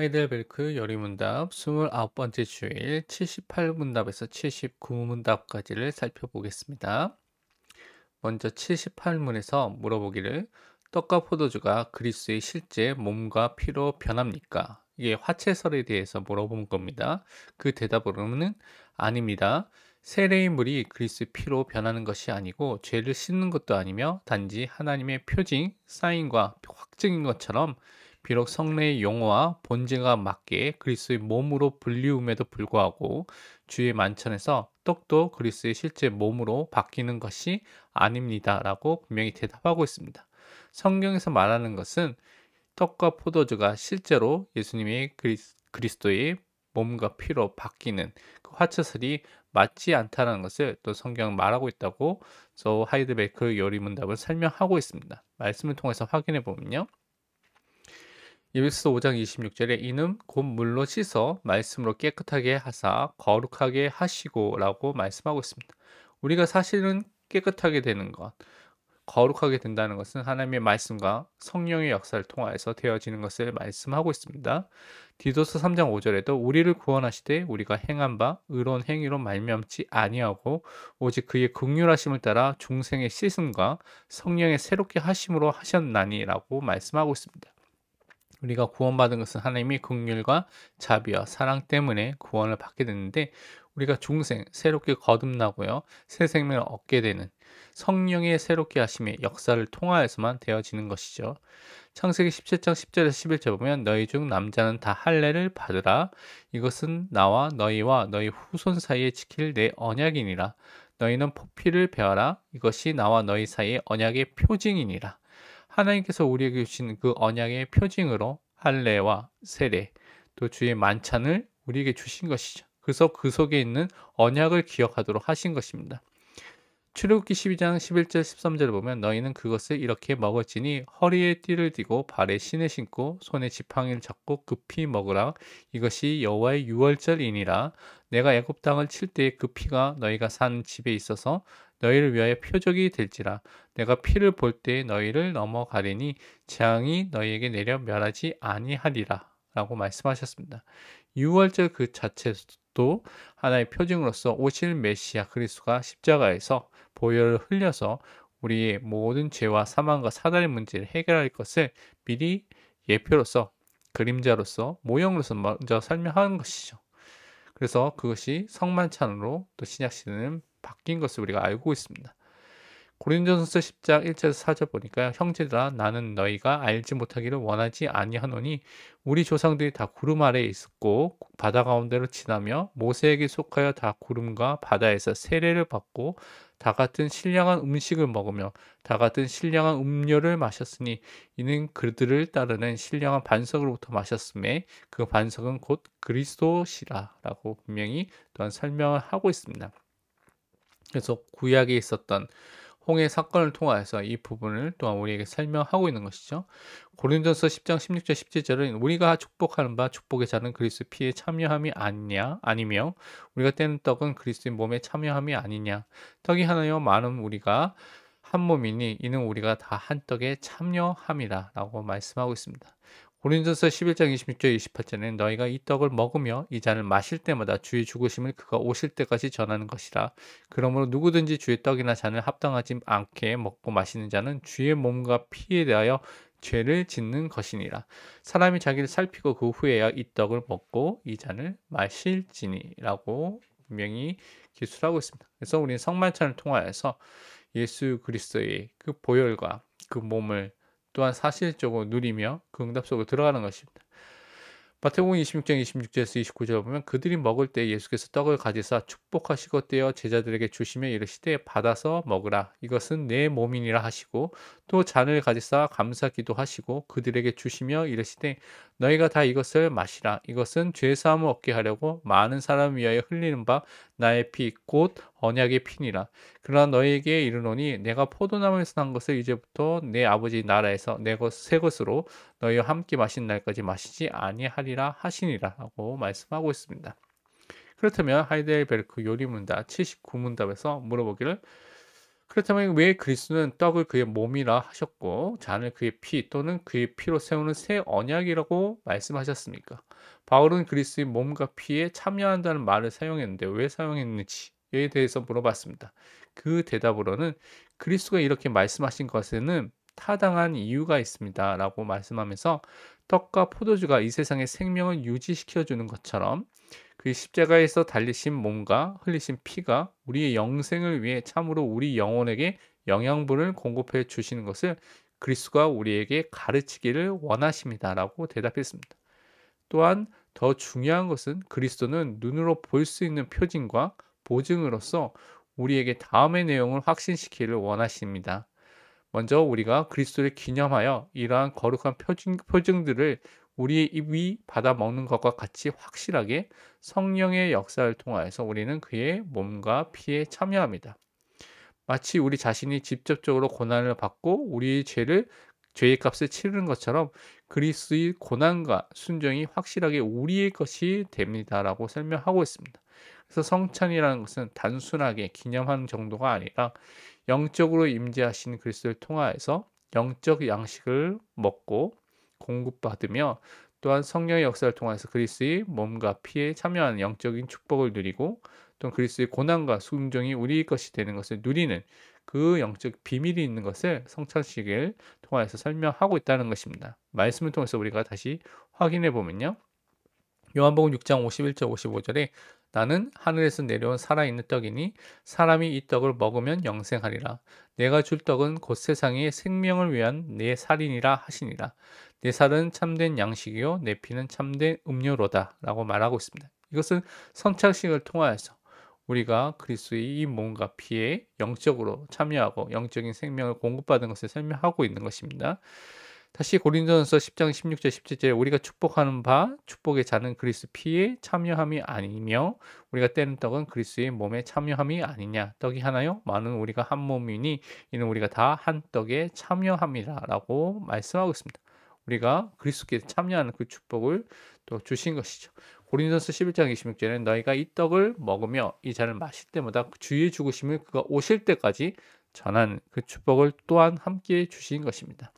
하이델베르크 요리문답 29번째 주일 78문답에서 79문답까지를 살펴보겠습니다. 먼저 78문에서 물어보기를 떡과 포도주가 그리스도의 실제 몸과 피로 변합니까? 이게 화채설에 대해서 물어본 겁니다. 그 대답으로는 아닙니다. 세례의 물이 그리스도의 피로 변하는 것이 아니고 죄를 씻는 것도 아니며 단지 하나님의 표징, 사인과 확증인 것처럼 비록 성례의 용어와 본질과 맞게 그리스도의 몸으로 불리움에도 불구하고 주의 만찬에서 떡도 그리스도의 실제 몸으로 바뀌는 것이 아닙니다라고 분명히 대답하고 있습니다. 성경에서 말하는 것은 떡과 포도주가 실제로 예수님의 그리스도의 몸과 피로 바뀌는 그 화처설이 맞지 않다는 것을 또 성경은 말하고 있다고 하이드베르크 요리문답을 설명하고 있습니다. 말씀을 통해서 확인해 보면요. 에베소서 5장 26절에 이는 곧 물로 씻어 말씀으로 깨끗하게 하사 거룩하게 하시고라고 말씀하고 있습니다. 우리가 사실은 깨끗하게 되는 것, 거룩하게 된다는 것은 하나님의 말씀과 성령의 역사를 통하여서 되어지는 것을 말씀하고 있습니다. 디도서 3장 5절에도 우리를 구원하시되 우리가 행한 바 의로운 행위로 말미암지 아니하고 오직 그의 긍휼하심을 따라 중생의 씻음과 성령의 새롭게 하심으로 하셨나니라고 말씀하고 있습니다. 우리가 구원받은 것은 하나님의 긍휼과 자비와 사랑 때문에 구원을 받게 됐는데 우리가 중생, 새롭게 거듭나고요. 새 생명을 얻게 되는 성령의 새롭게 하심의 역사를 통하여서만 되어지는 것이죠. 창세기 17장 10절에서 11절 보면 너희 중 남자는 다 할례를 받으라. 이것은 나와 너희와 너희 후손 사이에 지킬 내 언약이니라. 너희는 포피를 베어라. 이것이 나와 너희 사이의 언약의 표징이니라. 하나님께서 우리에게 주신 그 언약의 표징으로 할례와 세례, 또 주의 만찬을 우리에게 주신 것이죠. 그래서 그 속에 있는 언약을 기억하도록 하신 것입니다. 출애굽기 12장 11절 13절을 보면 너희는 그것을 이렇게 먹을지니 허리에 띠를 띠고 발에 신을 신고 손에 지팡이를 잡고 급히 먹으라. 이것이 여호와의 유월절이니라. 내가 애굽 땅을 칠 때에 그 피가 너희가 산 집에 있어서 너희를 위하여 표적이 될지라. 내가 피를 볼 때에 너희를 넘어가리니 재앙이 너희에게 내려 멸하지 아니하리라. 라고 말씀하셨습니다. 유월절 그 자체도 하나의 표징으로서 오실 메시아 그리스도가 십자가에서 보혈을 흘려서 우리의 모든 죄와 사망과 사단의 문제를 해결할 것을 미리 예표로서 그림자로서 모형으로서 먼저 설명하는 것이죠. 그래서 그것이 성만찬으로 또 신약 시대는 바뀐 것을 우리가 알고 있습니다. 고린도전서 10장 1절에서 4절 보니까요. 형제들아 나는 너희가 알지 못하기를 원하지 아니하노니 우리 조상들이 다 구름 아래에 있었고 바다 가운데로 지나며 모세에게 속하여 다 구름과 바다에서 세례를 받고 다 같은 신령한 음식을 먹으며 다 같은 신령한 음료를 마셨으니 이는 그들을 따르는 신령한 반석으로부터 마셨음에 그 반석은 곧 그리스도시라 라고 분명히 또한 설명을 하고 있습니다. 그래서 구약에 있었던 홍해 사건을 통하여서 이 부분을 또한 우리에게 설명하고 있는 것이죠. 고린도서 10장 16절 17절은 우리가 축복하는 바 축복의 자는 그리스도 피에 참여함이 아니냐 아니며 우리가 떼는 떡은 그리스도의 몸에 참여함이 아니냐. 떡이 하나요 많은 우리가 한 몸이니 이는 우리가 다 한 떡에 참여함이라 라고 말씀하고 있습니다. 고린도서 11장 26절 28절에는 너희가 이 떡을 먹으며 이 잔을 마실 때마다 주의 죽으심을 그가 오실 때까지 전하는 것이라. 그러므로 누구든지 주의 떡이나 잔을 합당하지 않게 먹고 마시는 자는 주의 몸과 피에 대하여 죄를 짓는 것이니라. 사람이 자기를 살피고 그 후에야 이 떡을 먹고 이 잔을 마실지니라고 분명히 기술하고 있습니다. 그래서 우리는 성만찬을 통하여서 예수 그리스도의 그 보혈과 그 몸을 또한 사실적으로 누리며 그 응답 속으로 들어가는 것입니다. 마태복음 26장 26절에서 29절 보면 그들이 먹을 때 예수께서 떡을 가지사 축복하시고 떼어 제자들에게 주시며 이르시되 받아서 먹으라 이것은 내 몸이니라 하시고 또 잔을 가지사 감사기도 하시고 그들에게 주시며 이르시되 너희가 다 이것을 마시라 이것은 죄 사함을 얻게 하려고 많은 사람을 위하여 흘리는 바 나의 피 곧 언약의 피니라. 그러나 너희에게 이르노니 내가 포도나무에서 난 것을 이제부터 내 아버지 나라에서 새 것으로 너희와 함께 마신 날까지 마시지 아니하리라 하시니라라고 말씀하고 있습니다. 그렇다면 하이델베르크 요리문답 79문답에서 물어보기를 그렇다면 왜 그리스도는 떡을 그의 몸이라 하셨고 잔을 그의 피 또는 그의 피로 세우는 새 언약이라고 말씀하셨습니까? 바울은 그리스도의 몸과 피에 참여한다는 말을 사용했는데 왜 사용했는지에 대해서 물어봤습니다. 그 대답으로는 그리스도가 이렇게 말씀하신 것에는 타당한 이유가 있습니다라고 말씀하면서 떡과 포도주가 이 세상의 생명을 유지시켜 주는 것처럼 그 십자가에서 달리신 몸과 흘리신 피가 우리의 영생을 위해 참으로 우리 영혼에게 영양분을 공급해 주시는 것을 그리스도가 우리에게 가르치기를 원하십니다라고 대답했습니다. 또한 더 중요한 것은 그리스도는 눈으로 볼 수 있는 표징과 보증으로서 우리에게 다음의 내용을 확신시키기를 원하십니다. 먼저 우리가 그리스도를 기념하여 이러한 거룩한 표징들을 우리의 입이 받아 먹는 것과 같이 확실하게 성령의 역사를 통하여서 우리는 그의 몸과 피에 참여합니다. 마치 우리 자신이 직접적으로 고난을 받고 우리의 죄의 값을 치르는 것처럼 그리스도의 고난과 순종이 확실하게 우리의 것이 됩니다라고 설명하고 있습니다. 그래서 성찬이라는 것은 단순하게 기념하는 정도가 아니라 영적으로 임재하신 그리스도를 통하여서 영적 양식을 먹고 공급받으며 또한 성령의 역사를 통해서 그리스도의 몸과 피에 참여하는 영적인 축복을 누리고 또 그리스도의 고난과 순종이 우리의 것이 되는 것을 누리는 그 영적 비밀이 있는 것을 성찬식을 통해서 설명하고 있다는 것입니다. 말씀을 통해서 우리가 다시 확인해 보면요. 요한복음 6장 51절 55절에 나는 하늘에서 내려온 살아있는 떡이니 사람이 이 떡을 먹으면 영생하리라. 내가 줄 떡은 곧 세상의 생명을 위한 내 살이니라 하시니라. 내 살은 참된 양식이요 내 피는 참된 음료로다 라고 말하고 있습니다. 이것은 성찬식을 통하여서 우리가 그리스도의 이 몸과 피에 영적으로 참여하고 영적인 생명을 공급받은 것을 설명하고 있는 것입니다. 다시 고린도전서 10장 16절 17절에 우리가 축복하는 바 축복의 자는 그리스도 피에 참여함이 아니며 우리가 떼는 떡은 그리스도의 몸에 참여함이 아니냐. 떡이 하나요? 많은 우리가 한 몸이니 이는 우리가 다 한 떡에 참여함이라라고 말씀하고 있습니다. 우리가 그리스도께 참여하는 그 축복을 또 주신 것이죠. 고린도전서 11장 26절에는 너희가 이 떡을 먹으며 이 잔을 마실 때마다 주의 죽으심을 그가 오실 때까지 전하는 그 축복을 또한 함께 주신 것입니다.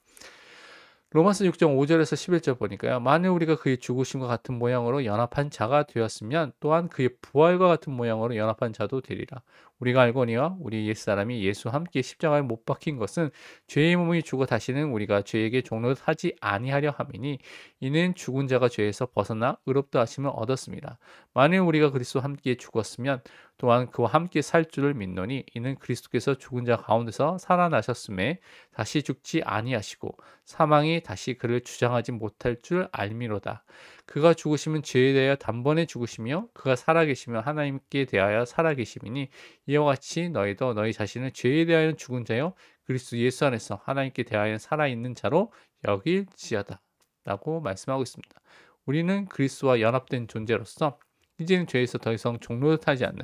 로마서 6장 5절에서 11절 보니까요. 만일 우리가 그의 죽으심과 같은 모양으로 연합한 자가 되었으면 또한 그의 부활과 같은 모양으로 연합한 자도 되리라. 우리가 알거니와 우리 옛사람이 예수와 함께 십자가에 못 박힌 것은 죄의 몸이 죽어 다시는 우리가 죄에게 종노릇하지 아니하려 함이니 이는 죽은 자가 죄에서 벗어나 의롭다 하심을 얻었습니다. 만일 우리가 그리스도와 함께 죽었으면 또한 그와 함께 살 줄을 믿노니 이는 그리스도께서 죽은 자 가운데서 살아나셨음에 다시 죽지 아니하시고 사망이 다시 그를 주장하지 못할 줄 알미로다. 그가 죽으시면 죄에 대하여 단번에 죽으시며 그가 살아계시면 하나님께 대하여 살아계심이니 이와 같이 너희도 너희 자신을 죄에 대하여는 죽은 자요 그리스도 예수 안에서 하나님께 대하여 살아있는 자로 여길지어다 라고 말씀하고 있습니다. 우리는 그리스도와 연합된 존재로서 이제는 죄에서 더 이상 종노릇하지 않는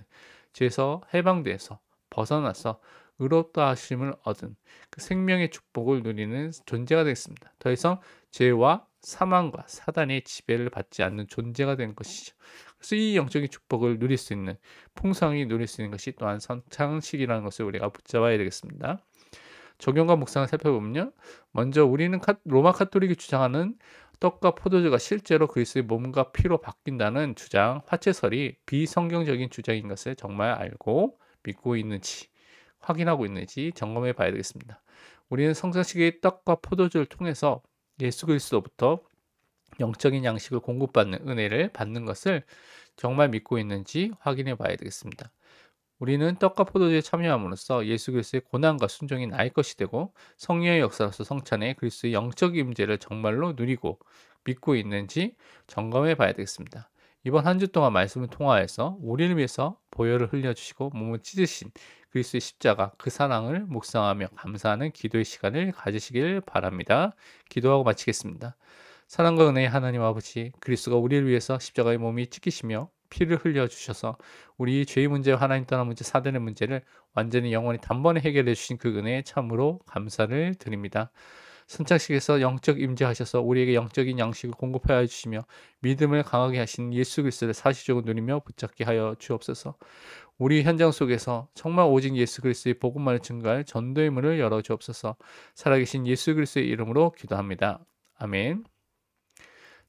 죄에서 해방돼서 벗어나서 의롭다 하심을 얻은 그 생명의 축복을 누리는 존재가 되겠습니다. 더 이상 죄와 사망과 사단의 지배를 받지 않는 존재가 된 것이죠. 그래서 이 영적인 축복을 누릴 수 있는 풍성히 누릴 수 있는 것이 또한 성찬식이라는 것을 우리가 붙잡아야 되겠습니다. 적용과 묵상을 살펴보면요. 먼저 우리는 로마 카톨릭이 주장하는 떡과 포도주가 실제로 그리스도의 몸과 피로 바뀐다는 주장, 화채설이 비성경적인 주장인 것을 정말 알고 믿고 있는지 확인하고 있는지 점검해 봐야 되겠습니다. 우리는 성찬식의 떡과 포도주를 통해서 예수 그리스도부터 영적인 양식을 공급받는 은혜를 받는 것을 정말 믿고 있는지 확인해 봐야 되겠습니다. 우리는 떡과 포도주에 참여함으로써 예수 그리스도의 고난과 순종이 나의 것이 되고 성령의 역사로서 성찬의 그리스도의 영적 임재를 정말로 누리고 믿고 있는지 점검해 봐야 되겠습니다. 이번 한 주 동안 말씀을 통하여서 우리를 위해서 보혈을 흘려주시고 몸을 찢으신 그리스도의 십자가 그 사랑을 묵상하며 감사하는 기도의 시간을 가지시길 바랍니다. 기도하고 마치겠습니다. 사랑과 은혜의 하나님 아버지, 그리스도가 우리를 위해서 십자가의 몸이 찢기시며 피를 흘려주셔서 우리 죄의 문제와 하나님 떠난 문제, 사단의 문제를 완전히 영원히 단번에 해결해 주신 그 은혜에 참으로 감사를 드립니다. 선착식에서 영적 임재하셔서 우리에게 영적인 양식을 공급하여 주시며 믿음을 강하게 하신 예수 그리스도를 사시적으로 누리며 붙잡게 하여 주옵소서. 우리 현장 속에서 정말 오직 예수 그리스도의 복음만을 증거할 전도의 문을 열어 주옵소서. 살아계신 예수 그리스도의 이름으로 기도합니다. 아멘.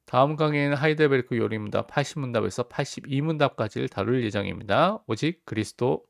다음 강의에는 하이델베르크 요리문답 80문답에서 82문답까지를 다룰 예정입니다. 오직 그리스도